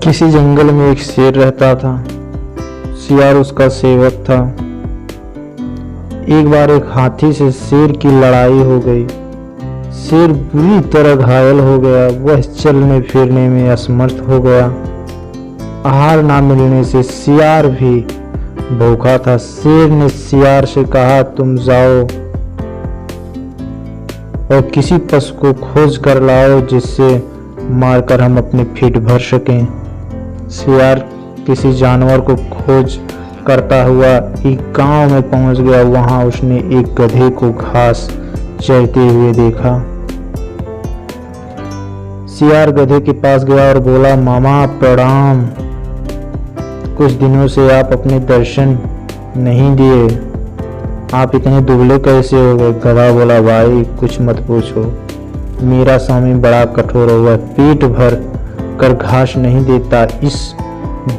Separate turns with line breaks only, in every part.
किसी जंगल में एक शेर रहता था। सियार उसका सेवक था। एक बार एक हाथी से शेर की लड़ाई हो गई। शेर बुरी तरह घायल हो गया। वह चलने फिरने में असमर्थ हो गया। आहार ना मिलने से सियार भी भूखा था। शेर ने सियार से कहा, तुम जाओ और किसी पशु को खोज कर लाओ जिससे मारकर हम अपनी पेट भर सकें। सियार किसी जानवर को खोज करता हुआ एक गांव में पहुंच गया। वहां उसने एक गधे को घास चरते हुए देखा। सियार गधे के पास गया और बोला, मामा प्रणाम, कुछ दिनों से आप अपने दर्शन नहीं दिए, आप इतने दुबले कैसे हो गए? गधा बोला, भाई कुछ मत पूछो, मेरा स्वामी बड़ा कठोर हुआ, पेट भर कर घास नहीं देता, इस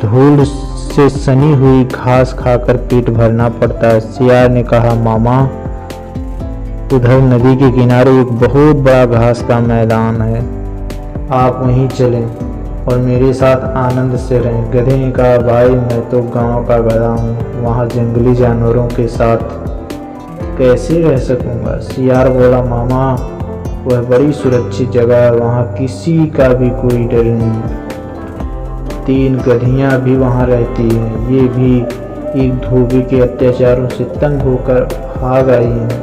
धूल से सनी हुई घास खाकर पेट भरना पड़ता है। सियार ने कहा, मामा उधर नदी के किनारे एक बहुत बड़ा घास का मैदान है, आप वहीं चलें और मेरे साथ आनंद से रहें। गधे ने कहा, भाई मैं तो गांव का गधा हूँ, वहाँ जंगली जानवरों के साथ कैसे रह सकूंगा? सियार बोला, मामा वह बड़ी सुरक्षित जगह है, वहाँ किसी का भी कोई डर नहीं, 3 गधियाँ भी वहाँ रहती हैं, ये भी एक धोबी के अत्याचारों से तंग होकर भाग आई हैं,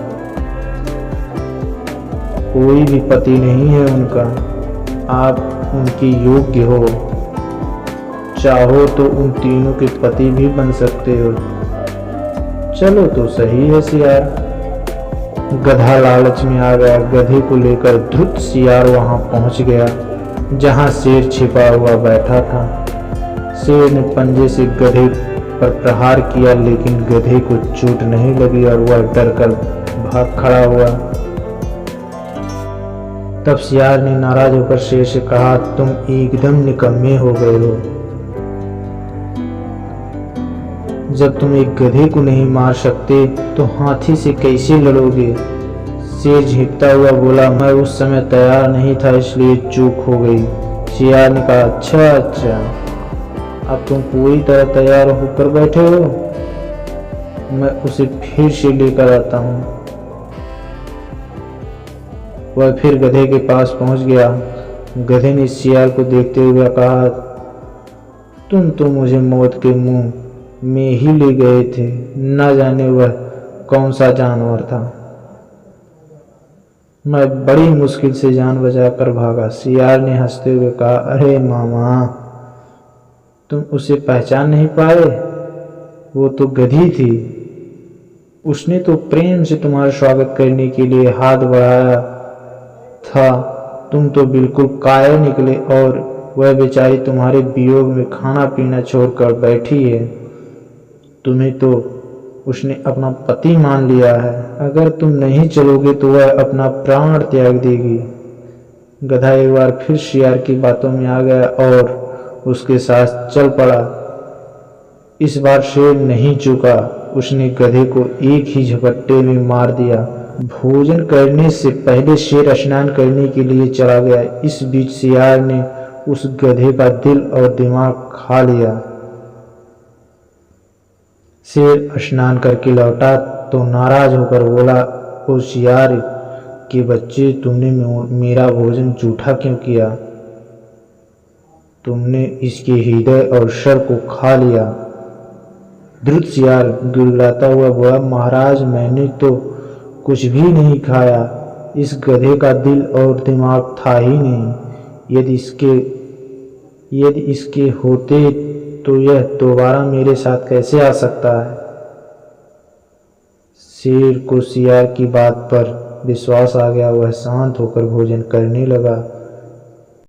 कोई भी पति नहीं है उनका, आप उनकी योग्य हो, चाहो तो उन तीनों के पति भी बन सकते हो। चलो तो सही है। सियार गधा लालच में आ गया। गधे को लेकर द्रुत सियार वहां पहुंच गया जहां शेर छिपा हुआ बैठा था। शेर ने पंजे से गधे पर प्रहार किया, लेकिन गधे को चोट नहीं लगी और वह डरकर भाग खड़ा हुआ। तब सियार ने नाराज होकर शेर से कहा, तुम एकदम निकम्मे हो गए हो, जब तुम एक गधे को नहीं मार सकते तो हाथी से कैसे लड़ोगे? शेर झिकता हुआ बोला, मैं उस समय तैयार नहीं था इसलिए चूक हो गई। सियार ने कहा, अच्छा, अब तुम पूरी तरह तैयार होकर बैठे हो, मैं उसे फिर से लेकर आता हूँ। वह फिर गधे के पास पहुंच गया। गधे ने सियार को देखते हुए कहा, तुम तो मुझे मौत के मुंह में ही ले गए थे, न जाने वह कौन सा जानवर था, मैं बड़ी मुश्किल से जान बचाकर भागा। सियार ने हंसते हुए कहा, अरे मामा तुम उसे पहचान नहीं पाए, वो तो गधी थी, उसने तो प्रेम से तुम्हारा स्वागत करने के लिए हाथ बढ़ाया था, तुम तो बिल्कुल कायर निकले और वह बेचारी तुम्हारे वियोग में खाना पीना छोड़कर बैठी है, तुम्हें तो उसने अपना पति मान लिया है, अगर तुम नहीं चलोगे तो वह अपना प्राण त्याग देगी। गधा एक बार फिर सियार की बातों में आ गया और उसके साथ चल पड़ा। इस बार शेर नहीं चूका, उसने गधे को एक ही झपट्टे में मार दिया। भोजन करने से पहले शेर स्नान करने के लिए चला गया। इस बीच सियार ने उस गधे का दिल और दिमाग खा लिया। शेर स्नान करके लौटा तो नाराज होकर बोला, ओ सियार के बच्चे, तुमने मेरा भोजन जूठा क्यों किया? तुमने इसके हृदय और सर को खा लिया। द्रुत सियार गिड़गिड़ाता हुआ बोला, महाराज मैंने तो कुछ भी नहीं खाया, इस गधे का दिल और दिमाग था ही नहीं, यदि इसके होते तो यह दोबारा मेरे साथ कैसे आ सकता है? शेर को सियार की बात पर विश्वास आ गया। वह शांत होकर भोजन करने लगा।